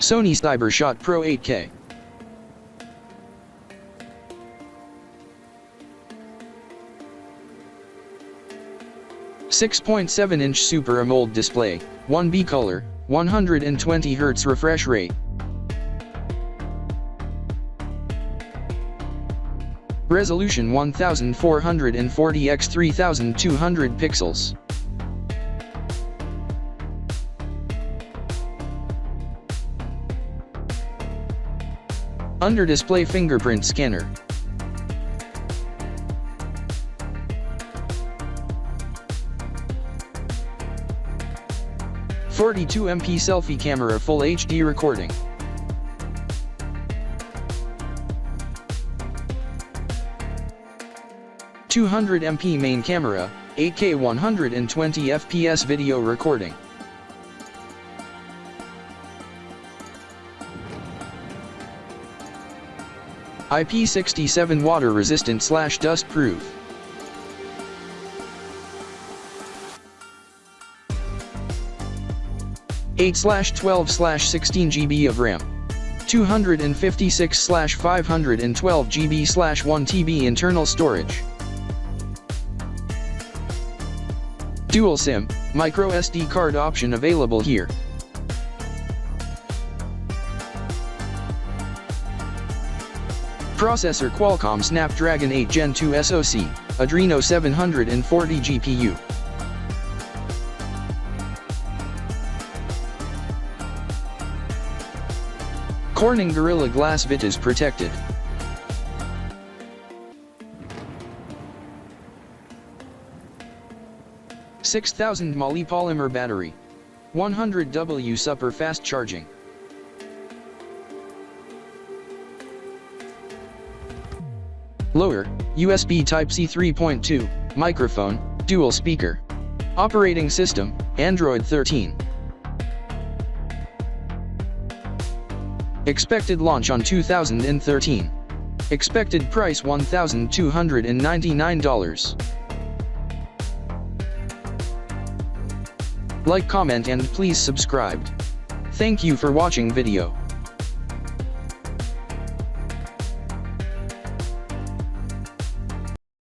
SONY Cyber Shot Pro 8K. .7-inch Super AMOLED display, 1B color, 120 Hz refresh rate. Resolution 1440 x 3200 pixels. Under display fingerprint scanner. .42MP selfie camera full HD recording. .200MP main camera, 8K 120fps video recording. IP67 water resistant / dust proof. (8/12/16 GB of RAM, 256/512 GB/1 TB internal storage. Dual SIM, micro SD card option available here. Processor Qualcomm Snapdragon 8 Gen 2 SoC, Adreno 740 GPU. Corning Gorilla Glass Vitis protected. .6000 mAh polymer battery. 100W super fast charging. Lower, USB Type-C 3.2, microphone, dual speaker. Operating system, Android 13. Expected launch on 2013. Expected price $1,299. Like, comment and please subscribe. Thank you for watching video.